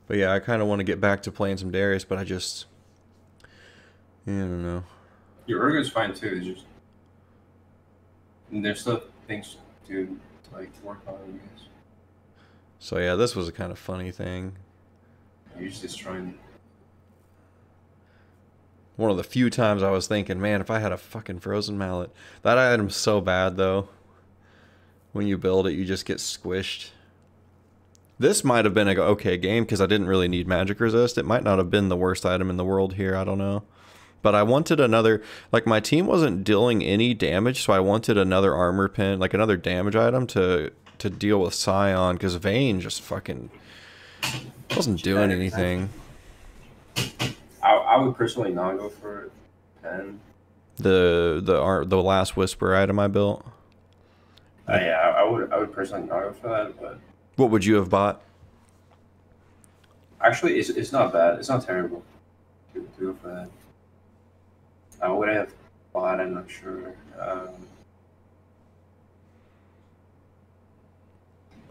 But yeah, I kind of want to get back to playing some Darius, but I don't know. Your Urgot's fine too. It's just there's still things to like work on, I guess. So yeah, this was a kind of funny thing. You're just trying. One of the few times I was thinking, man, if I had a fucking frozen mallet. That item's so bad, though. When you build it, you just get squished. This might have been an okay game, because I didn't really need magic resist. It might not have been the worst item in the world here, I don't know. But I wanted another, like my team wasn't dealing any damage, so I wanted another armor pin, like another damage item to deal with Scion, because Vayne just fucking wasn't doing anything. I would personally not go for pen. The last whisper item I built. Yeah, I would personally not go for that, but what would you have bought? Actually, it's not bad. It's not terrible to go for that. What I have bought, I'm not sure.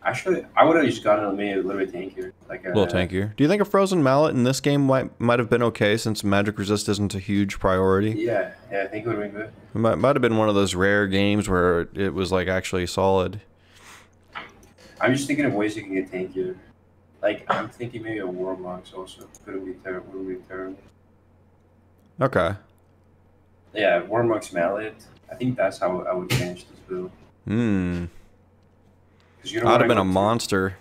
Actually, I would have just gotten maybe a little bit tankier. Like a little tankier. Do you think a frozen mallet in this game might have been okay since magic resist isn't a huge priority? Yeah, I think it would have been good. It might have been one of those rare games where it was like actually solid. I'm just thinking of ways you can get tankier. Like I'm thinking maybe a Warmox also wouldn't be terrible. Okay. Yeah, Warmox mallet. I think that's how I would finish this build. I'd have been a monster.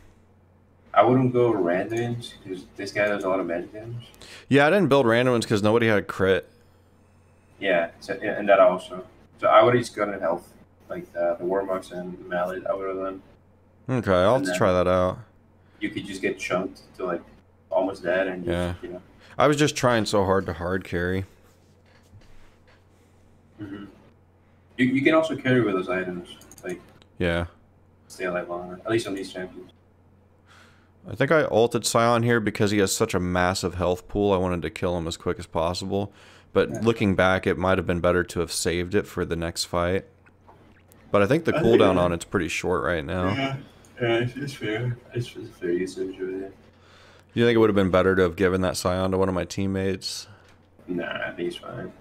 I wouldn't go randoms because this guy does a lot of magic damage. Yeah, I didn't build randoms because nobody had a crit. Yeah, so, and that also. So I would have just gotten health, like the Warmox and Mallet. I would have done. Okay, I'll have to try that out. You could just get chunked to like almost dead, and just, you know. I was just trying so hard to hard carry. You can also carry with those items, like. Yeah. Stay alive longer, at least on these champions. I think I ulted Scion here because he has such a massive health pool. I wanted to kill him as quick as possible. But looking back, it might have been better to have saved it for the next fight. But I think the cooldown on it's pretty short right now. Yeah, it's fair. It's fair usage over there. Do you think it would have been better to have given that Scion to one of my teammates? Nah, I think it's fine.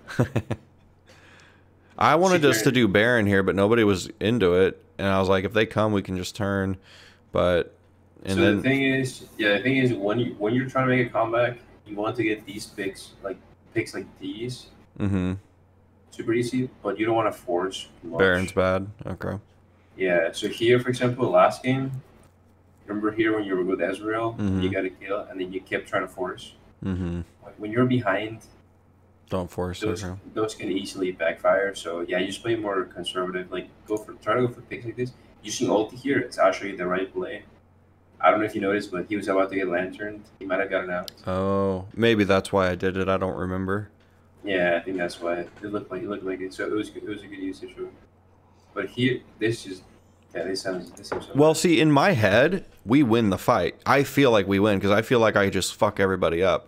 I wanted us to do Baron here, but nobody was into it. And I was like, if they come, we can just turn. But the thing is, when you're trying to make a comeback, you want to get these picks like these. Super easy, but you don't want to force much. Baron's bad. Okay. Yeah. So here, for example, last game, remember here when you were with Ezreal, you got a kill, and then you kept trying to force. Like when you're behind. Don't force those can easily backfire. So yeah, you just play more conservative. Like try to go for picks like this. Using ulti here, it's actually the right play. I don't know if you noticed, but he was about to get lanterned. He might have gotten out. Oh, maybe that's why I did it. I don't remember. Yeah, I think that's why it looked like it. So it was good. It was a good usage. But here, this sounds so well, see, in my head, we win the fight. I feel like we win because I feel like I just fuck everybody up.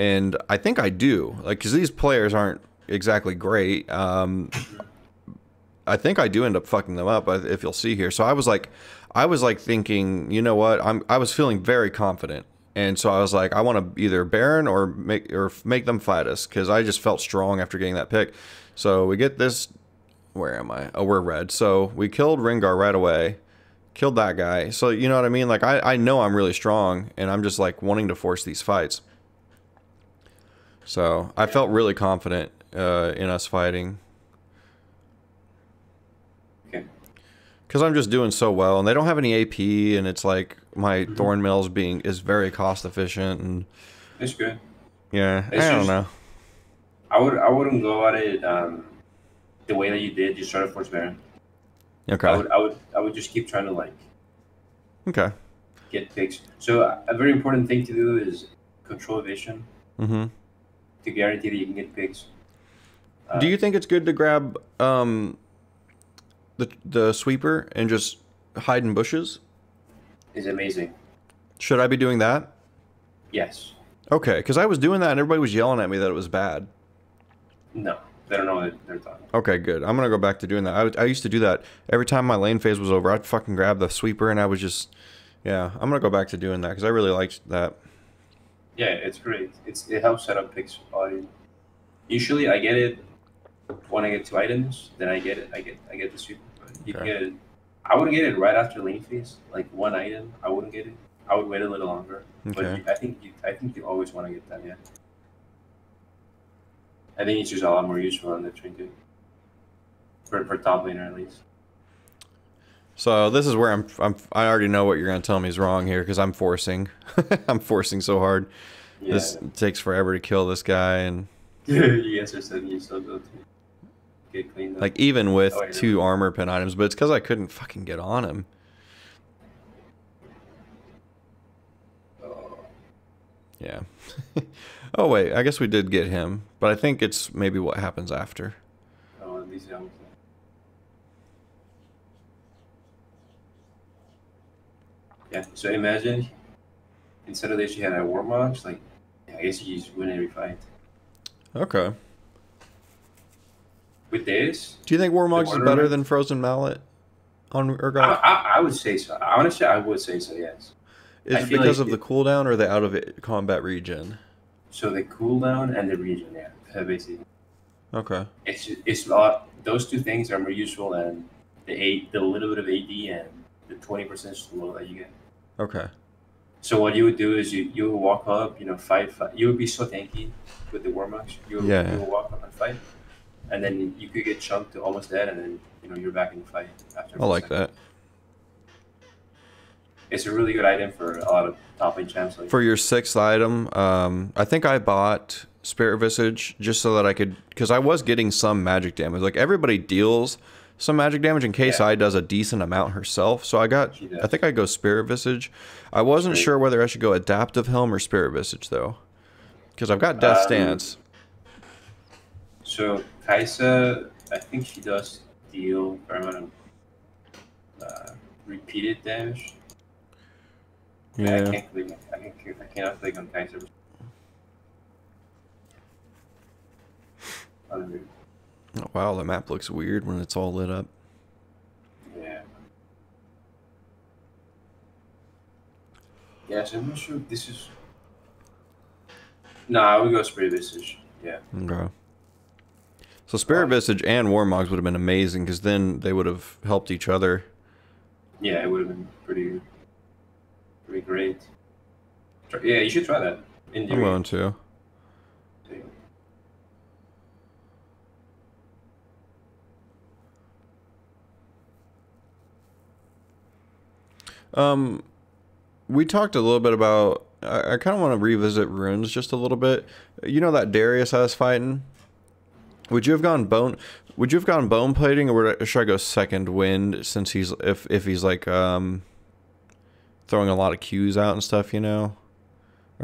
and I think I do. Like, because these players aren't exactly great. I think I do end up fucking them up, if you'll see here. So I was like thinking, you know what? I was feeling very confident, and so I was like, I want to either Baron or make them fight us, because I just felt strong after getting that pick. So we get this. Where am I? Oh, we're red. So we killed Rengar right away. Killed that guy. So you know what I mean? Like I know I'm really strong, and I'm just like wanting to force these fights. So I felt really confident in us fighting. Okay. Because I'm just doing so well, and they don't have any AP, and it's like my Thorn Mills is very cost efficient, and It's good. Yeah, I don't know. I wouldn't go at it the way that you did. Just try to force Baron. Okay. I would just keep trying to like. Okay. Get picks. So a very important thing to do is control evasion. Mm-hmm. To guarantee that you can get picks. Do you think it's good to grab the sweeper and just hide in bushes? Is amazing. Should I be doing that? Yes. Okay, because I was doing that and everybody was yelling at me that it was bad. No, they don't know what they're talking. Okay, good. I'm gonna go back to doing that. I used to do that every time my lane phase was over. I'd fucking grab the sweeper and I was just, yeah. I'm gonna go back to doing that because I really liked that. Yeah, it's great. It helps set up picks. Usually, I get it when I get 2 items. Then I get it. I get the sweeper. But you can get it. I would get it right after lane phase, like 1 item. I wouldn't get it. I would wait a little longer. Okay. But I think you always want to get that. Yeah. I think it's just a lot more useful on the trinket. For top laner at least. So this is where I already know what you're gonna tell me is wrong here because I'm forcing. I'm forcing so hard. Yeah. This takes forever to kill this guy, and you guys are setting yourself up to get cleaned up. Like even with 2 armor pin items, but it's because I couldn't fucking get on him. Yeah. Oh wait, I guess we did get him, but I think it's maybe what happens after. Oh, at least yeah. So imagine instead of this, you had a Warmox. Like, I guess you just win every fight. Okay. With this, do you think Warmox is better than Frozen Mallet on Urgot? I would say so. Honestly, I would say so. Yes. Is it because of the cooldown or the out of it combat regen? So the cooldown and the regen, yeah, basically. Okay. It's a lot. Those 2 things are more useful than the little bit of AD and the 20% slow that you get. Okay. So what you would do is you would walk up, fight. You would be so tanky with the Warmox. You would walk up and fight, and then you could get chunked to almost dead, and then you're back in the fight after. I like that. It's a really good item for a lot of top lane champs. For your 6th item, I think I bought Spirit Visage just so that I could, because I was getting some magic damage. Like everybody deals some magic damage in case I does a decent amount herself. So I think I go Spirit Visage. I wasn't sure whether I should go Adaptive Helm or Spirit Visage though, because I've got Death Stance. So Kaisa, I think she does deal a fair amount of repeated damage. Yeah. I cannot click on Kaiser. Oh, wow, the map looks weird when it's all lit up. Yeah. Yeah, so I'm not sure if this is... No, I would go Spirit Visage. Yeah. Okay. So Spirit Visage and Warmogs would have been amazing because then they would have helped each other. Yeah, it would have been pretty great. Yeah, you should try that. I'm going to. We talked a little bit about. I kind of want to revisit runes just a little bit. You know that Darius I was fighting. Would you have gone bone? Would you have gone bone plating, or should I go second wind since he's if he's like throwing a lot of Qs out and stuff, or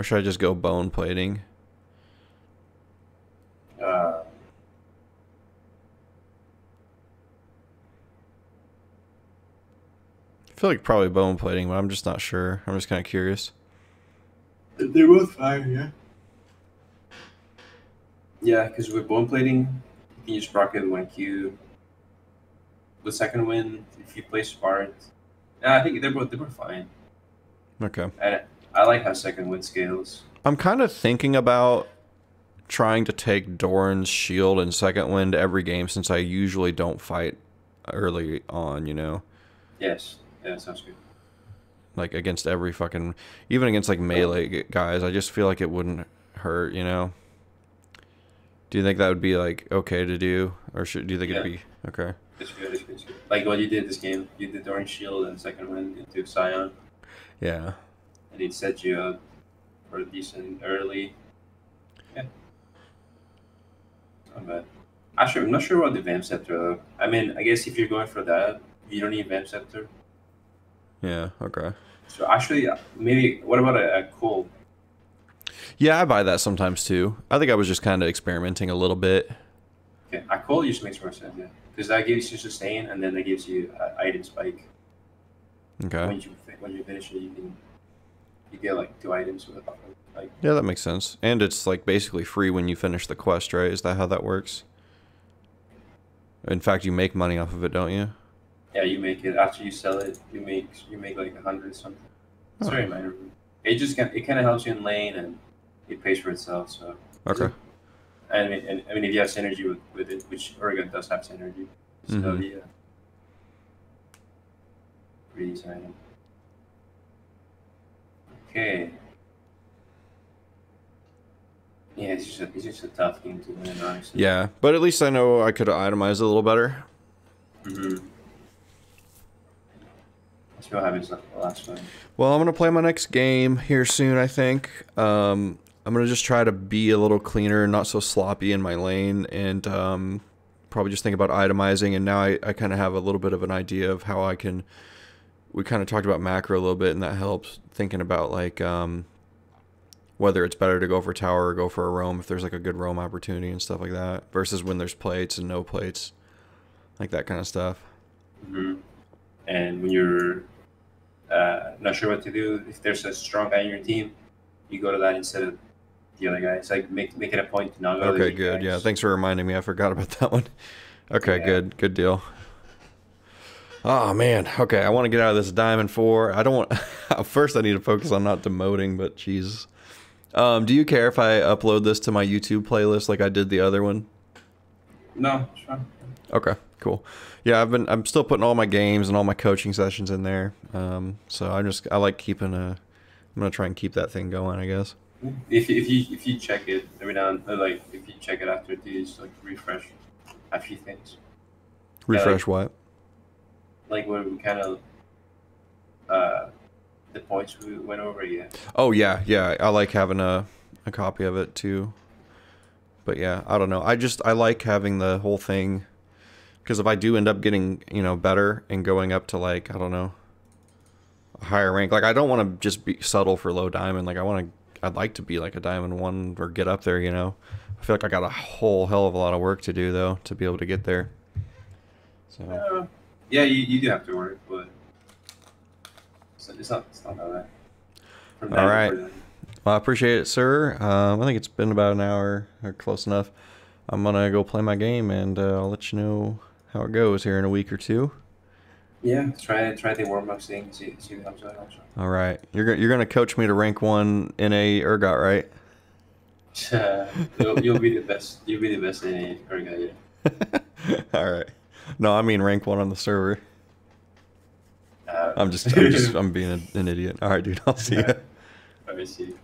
should I just go bone plating? I feel like probably bone plating, but I'm just not sure. I'm just kind of curious. They're both fire, yeah. Yeah, because with bone plating, you can just proc it 1Q. The second win, if you play smart, yeah, I think they were fine. Okay. And I like how second win scales. I'm kind of thinking about trying to take Doran's shield and second wind every game since I usually don't fight early on, you know? Yes, yeah, that sounds good. Like against every fucking, even against like melee guys, I just feel like it wouldn't hurt, you know? Do you think that would be like okay to do? Or do you think it'd be okay? It's good, it's good, it's good. Like what you did this game, you did Doran shield and second win into Scion, Yeah. and it set you up for a decent early. Yeah, not bad. Actually, I'm not sure about the Vamp Scepter though. I mean, I guess if you're going for that, you don't need Vamp Scepter. Yeah, okay. So actually, maybe what about a cool? Yeah, I buy that sometimes too. I think I was just kind of experimenting a little bit. Okay, a cool usually makes more sense, yeah, because that gives you sustain and then that gives you item spike. Okay. When you finish it, you get like 2 items with it. Like Yeah, that makes sense. And it's like basically free when you finish the quest, right? Is that how that works? In fact, you make money off of it, don't you? yeah, you make it after you sell it. You make like 100 something. It's very minor. It kind of helps you in lane and it pays for itself. So Okay. I mean, if you have synergy with it, which Oregon does have synergy, so yeah, pretty decent item. Okay. Yeah, it's just a tough game to win, honestly. Yeah, but at least I know I could itemize it a little better. Mm-hmm. Let's see what happens the last one. Well, I'm going to play my next game here soon, I think. I'm going to just try to be a little cleaner and not so sloppy in my lane, and probably just think about itemizing, and now I kind of have a little bit of an idea of how I can... We kind of talked about macro a little bit, and that helps thinking about, like, whether it's better to go for tower or go for a roam if there's, like, a good roam opportunity and stuff like that, versus when there's plates and no plates, like that kind of stuff. Mm-hmm. And when you're not sure what to do, if there's a strong guy in your team, you go to that instead of the other guy. It's like make it a point to not go to the Okay, good. guys. Yeah, thanks for reminding me. I forgot about that one. Okay, Yeah. good deal. Oh man. Okay, I want to get out of this Diamond 4. I don't want. First, I need to focus on not demoting, but Jesus. Do you care if I upload this to my YouTube playlist like I did the other one? No, it's fine. Okay, cool. Yeah, I'm still putting all my games and all my coaching sessions in there. So I like keeping I'm gonna try and keep that thing going, I guess. If you check it every now and then, like if you check it after these, like refresh a few things. Refresh what? Like when we kind of the points we went over, yeah. Oh yeah, I like having a copy of it too. But yeah, I don't know. I like having the whole thing, because if I do end up getting, you know, better and going up to, like, I don't know, a higher rank, like I don't want to just be subtle for low diamond. Like I'd like to be like a diamond 1 or get up there, you know. I feel like I got a whole hell of a lot of work to do though to be able to get there. So yeah, you do have to work, but it's not that bad. All right. Well, I appreciate it, sir. I think it's been about an hour or close enough. I'm gonna go play my game, and I'll let you know how it goes here in a week or two. Yeah, try the warm up thing. See what helps out. All right, you're gonna coach me to rank 1 in a Urgot, right? You'll be the best. You'll be the best in Urgot. Yeah. All right. No, I mean rank 1 on the server. I'm being an idiot. All right, dude. I'll see you. All right, see you.